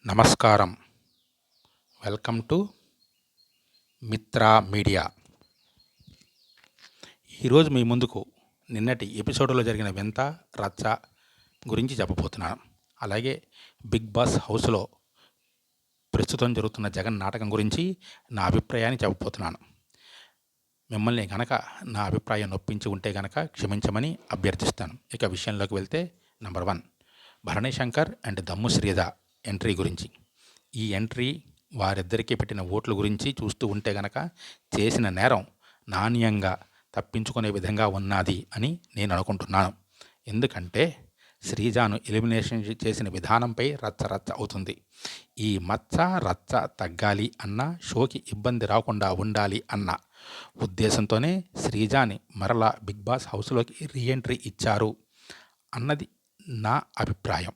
నమస్కారం. Welcome to Mitra media. ఈరోజు మీ ముందుకు నిన్నటి ఎపిసోడ్లో జరిగిన వింత రచ్చ గురించి చెప్పబోతున్నాను. అలాగే బిగ్ బాస్ హౌస్లో ప్రస్తుతం జరుగుతున్న జగన్ నాటకం గురించి నా అభిప్రాయాన్ని చెప్పబోతున్నాను. మిమ్మల్ని గనక నా అభిప్రాయం నొప్పించి ఉంటే గనక క్షమించమని అభ్యర్థిస్తాను. ఇక విషయంలోకి వెళ్తే, నెంబర్ 1, భరణి శంకర్ అండ్ దమ్ము శ్రీధ ఎంట్రీ గురించి. ఈ ఎంట్రీ వారిద్దరికీ పెట్టిన ఓట్ల గురించి చూస్తూ ఉంటే గనక చేసిన నేరం నాణ్యంగా తప్పించుకునే విధంగా ఉన్నది అని నేను అనుకుంటున్నాను. ఎందుకంటే శ్రీజాను ఎలిమినేషన్ చేసిన విధానంపై రచ్చ అవుతుంది. ఈ మచ్చ రచ్చ తగ్గాలి అన్న, షోకి ఇబ్బంది రాకుండా ఉండాలి అన్న ఉద్దేశంతోనే శ్రీజాని మరలా బిగ్ బాస్ హౌస్లోకి రీఎంట్రీ ఇచ్చారు అన్నది నా అభిప్రాయం.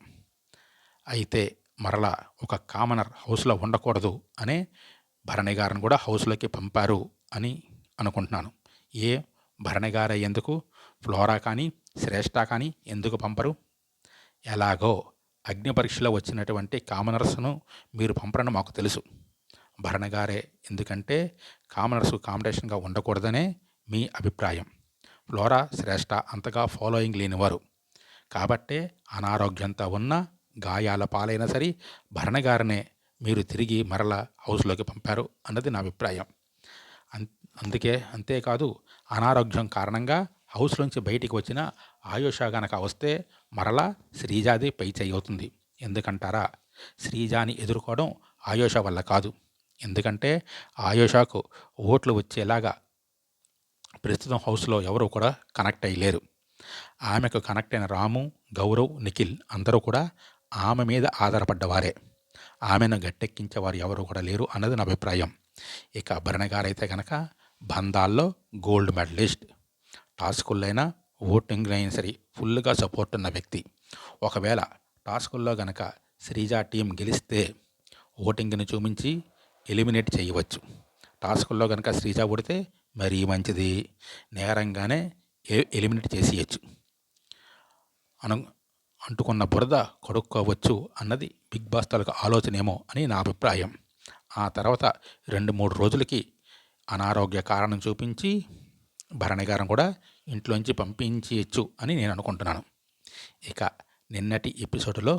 అయితే మరలా ఒక కామనర్ హౌస్లో ఉండకూడదు అనే భరణి గారిని కూడా హౌస్లోకి పంపారు అని అనుకుంటున్నాను. భరణి గారే ఎందుకు, ఫ్లోరా కానీ శ్రేష్ఠ కానీ ఎందుకు పంపరు? ఎలాగో అగ్ని పరీక్షలో వచ్చినటువంటి కామనర్స్ను మీరు పంపరని మాకు తెలుసు. భరణి గారే ఎందుకంటే కామనర్స్ కాంపిటీషన్గా ఉండకూడదనే మీ అభిప్రాయం. ఫ్లోరా శ్రేష్ఠ అంతగా ఫాలోయింగ్ లేనివారు కాబట్టే అనారోగ్యంతో ఉన్న, గాయాల పాలైనా సరే భరణి గారినే మీరు తిరిగి మరలా హౌస్లోకి పంపారు అన్నది నా అభిప్రాయం. అంతేకాదు, అనారోగ్యం కారణంగా హౌస్లోంచి బయటికి వచ్చిన ఆయుష గనక వస్తే మరలా శ్రీజాది పై చేయి అవుతుంది. ఎందుకంటారా? శ్రీజాని ఎదుర్కోవడం ఆయుష వల్ల కాదు. ఎందుకంటే ఆయుషకు ఓట్లు వచ్చేలాగా ప్రస్తుతం హౌస్లో ఎవరు కూడా కనెక్ట్ అయ్యలేరు. ఆమెకు కనెక్ట్ అయిన రాము, గౌరవ్, నిఖిల్ అందరూ కూడా ఆమె మీద ఆధారపడ్డవారే. ఆమెను గట్టెక్కించేవారు ఎవరు కూడా లేరు అన్నది నా అభిప్రాయం. ఇక భరణి గారైతే కనుక బంధాల్లో గోల్డ్ మెడలిస్ట్, టాస్కులైనా ఓటింగ్లో అయినా సరే ఫుల్గా సపోర్ట్ ఉన్న వ్యక్తి. ఒకవేళ టాస్కుల్లో గనక శ్రీజ టీం గెలిస్తే ఓటింగ్ని చూపించి ఎలిమినేట్ చేయవచ్చు. టాస్కుల్లో కనుక శ్రీజ ఓడితే మరీ మంచిది, నేరంగానే ఎలిమినేట్ చేసేయచ్చు. అంటుకున్న బురద కడుక్కోవచ్చు అన్నది బిగ్ బాస్ తాలూకు ఆలోచనేమో అని నా అభిప్రాయం. ఆ తర్వాత 2-3 రోజులకి అనారోగ్య కారణం చూపించి భరణి గారిని కూడా ఇంట్లోంచి పంపించవచ్చు అని నేను అనుకుంటున్నాను. ఇక నిన్నటి ఎపిసోడ్లో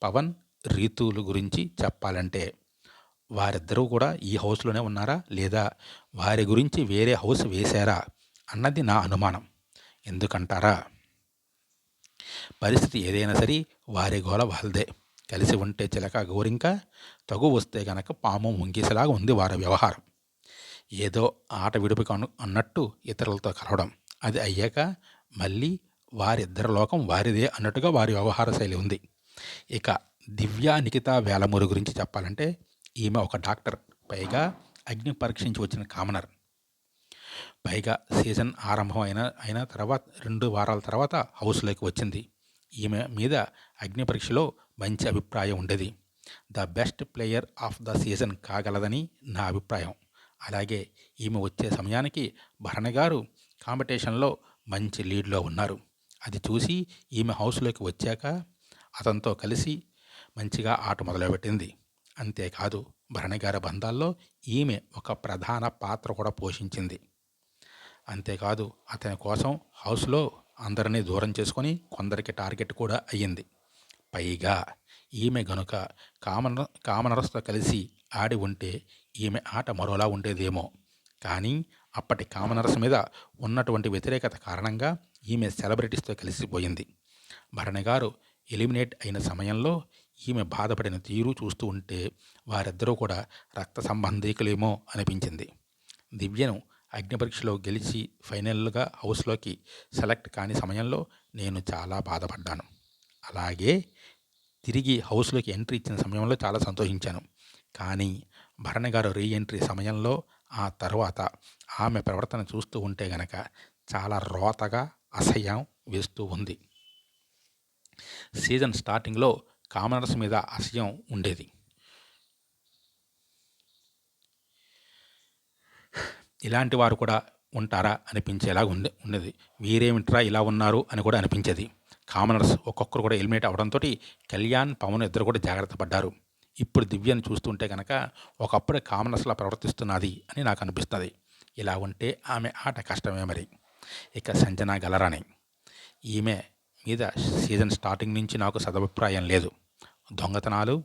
పవన్, రీతుల గురించి చెప్పాలంటే వారిద్దరూ కూడా ఈ హౌస్లోనే ఉన్నారా లేదా వారి గురించి వేరే హౌస్ వేశారా అన్నది నా అనుమానం. ఎందుకంటారా? పరిస్థితి ఏదైనా సరే వారి గోల వాళ్ళదే. కలిసి ఉంటే చిలక గోరింక, తగు వస్తే గనక పాము ముంగీసలాగా ఉంది వారి వ్యవహారం. ఏదో ఆట విడుపుకు అన్నట్టు ఇతరులతో కలవడం, అది అయ్యాక మళ్ళీ వారిద్దరి లోకం వారిదే అన్నట్టుగా వారి వ్యవహార శైలి ఉంది. ఇక దివ్య, నిఖిత, వేలమూరి గురించి చెప్పాలంటే ఈమె ఒక డాక్టర్, పైగా అగ్ని పరీక్షించి వచ్చిన కామనర్. పైగా సీజన్ ఆరంభం అయిన తర్వాత 2 వారాల తర్వాత హౌస్లోకి వచ్చింది. ఈమె మీద అగ్ని పరీక్షలో మంచి అభిప్రాయం ఉండేది. The best player of the season కాగలదని నా అభిప్రాయం. అలాగే ఈమె వచ్చే సమయానికి భరణి గారు కాంపిటీషన్లో మంచి లీడ్లో ఉన్నారు. అది చూసి ఈమె హౌస్లోకి వచ్చాక అతనితో కలిసి మంచిగా ఆట మొదలుపెట్టింది. అంతేకాదు, భరణి గారి బంధాల్లో ఈమె ఒక ప్రధాన పాత్ర కూడా పోషించింది. అంతేకాదు, అతని కోసం హౌస్లో అందరినీ దూరం చేసుకొని కొందరికి టార్గెట్ కూడా అయ్యింది. పైగా ఈమె గనుక కామనర్స్తో కలిసి ఆడి ఉంటే ఈమె ఆట మరోలా ఉండేదేమో. కానీ అప్పటి కామనర్స్ మీద ఉన్నటువంటి వ్యతిరేకత కారణంగా ఈమె సెలబ్రిటీస్తో కలిసిపోయింది. భరణి గారు ఎలిమినేట్ అయిన సమయంలో ఈమె బాధపడిన తీరు చూస్తూ ఉంటే వారిద్దరూ కూడా రక్త సంబంధీకులేమో అనిపించింది. దివ్యను అగ్నిపరీక్షలో గెలిచి ఫైనల్గా హౌస్లోకి సెలెక్ట్ కాని సమయంలో నేను చాలా బాధపడ్డాను. అలాగే తిరిగి హౌస్లోకి ఎంట్రీ ఇచ్చిన సమయంలో చాలా సంతోషించాను. కానీ భరణి గారు రీఎంట్రీ సమయంలో ఆ తర్వాత ఆమె ప్రవర్తన చూస్తూ ఉంటే గనక చాలా రోతగా, అసహ్యం వేస్తూ ఉంది. సీజన్ స్టార్టింగ్లో కామనర్స్ మీద అసహ్యం ఉండేది. ఇలాంటి వారు కూడా ఉంటారా అనిపించేలా ఉండేది. వీరేమిట్రా ఇలా ఉన్నారు అని కూడా అనిపించేది. కామనర్స్ ఒక్కొక్కరు కూడా ఎలిమినేట్ అవడంతో కళ్యాణ్, పవన్ ఇద్దరు కూడా జాగ్రత్త పడ్డారు. ఇప్పుడు దివ్యను చూస్తుంటే కనుక ఒకప్పుడు కామనస్లా ప్రవర్తిస్తున్నది అని నాకు అనిపిస్తుంది. ఇలా ఉంటే ఆమె ఆట కష్టమే మరి. ఇక సంజన గలరాణి, ఈమె మీద సీజన్ స్టార్టింగ్ నుంచి నాకు సదభిప్రాయం లేదు. దొంగతనాలు,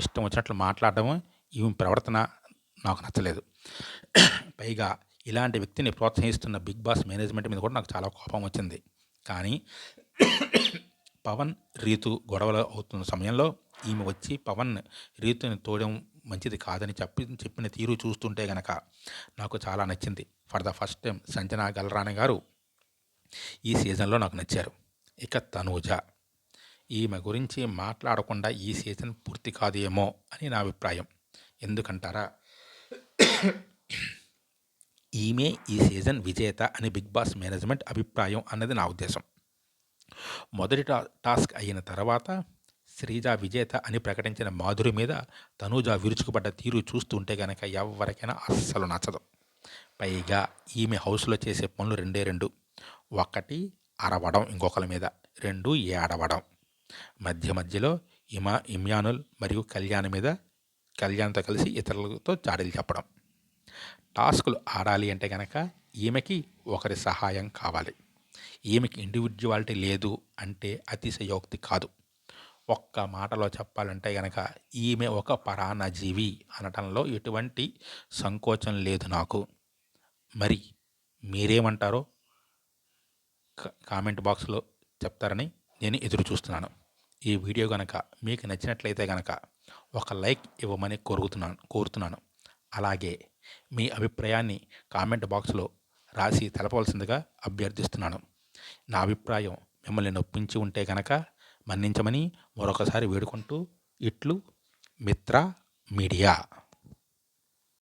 ఇష్టం వచ్చినట్లు మాట్లాడటము, ఈమె ప్రవర్తన నాకు నచ్చలేదు. పైగా ఇలాంటి వ్యక్తిని ప్రోత్సహిస్తున్న బిగ్ బాస్ మేనేజ్మెంట్ మీద కూడా నాకు చాలా కోపం వచ్చింది. కానీ పవన్ రీతు గొడవలు అవుతున్న సమయంలో ఈమె వచ్చి పవన్ రీతుని తోడడం మంచిది కాదని చెప్పిన తీరు చూస్తుంటే గనక నాకు చాలా నచ్చింది. For the first time Sanjana Galrani గారు ఈ సీజన్లో నాకు నచ్చారు. ఇక తనూజ, ఈమె గురించి మాట్లాడకుండా ఈ సీజన్ పూర్తి కాదేమో అని నా అభిప్రాయం. ఎందుకంటారా, ఈమె ఈ సీజన్ విజేత అని బిగ్ బాస్ మేనేజ్మెంట్ అభిప్రాయం అన్నది నా ఉద్దేశం. మొదటి టాస్క్ అయిన తర్వాత శ్రీజ విజేత అని ప్రకటించిన మాధురి మీద తనూజ విరుచుకుపడ్డ తీరు చూస్తుంటే కనుక ఎవరికైనా అస్సలు నచ్చదు. పైగా ఈమె హౌస్లో చేసే పనులు రెండే రెండు. ఒకటి అరవడం ఇంకొకరి మీద, రెండు ఏడవడం. మధ్యలో ఇమ్యానుల్ మరియు కళ్యాణ్తో కలిసి ఇతరులతో చాడీలు చెప్పడం. టాస్కులు ఆడాలి అంటే కనుక ఈమెకి ఒకరి సహాయం కావాలి. ఈమెకి ఇండివిజువాలిటీ లేదు అంటే అతిశయోక్తి కాదు. ఒక్క మాటలో చెప్పాలంటే కనుక ఈమె ఒక పరాన్నజీవి అనటంలో ఎటువంటి సంకోచం లేదు నాకు. మరి మీరేమంటారో కామెంట్ బాక్స్లో చెప్తారని నేను ఎదురు చూస్తున్నాను. ఈ వీడియో కనుక మీకు నచ్చినట్లయితే కనుక ఒక లైక్ ఇవ్వమని కోరుతున్నాను. అలాగే మీ అభిప్రాయాన్ని కామెంట్ బాక్స్లో రాసి తెలపవలసిందిగా అభ్యర్థిస్తున్నాను. నా అభిప్రాయం మిమ్మల్ని నొప్పించి ఉంటే కనుక మన్నించమని మరొకసారి వేడుకుంటూ, ఇట్లు మిత్ర మీడియా.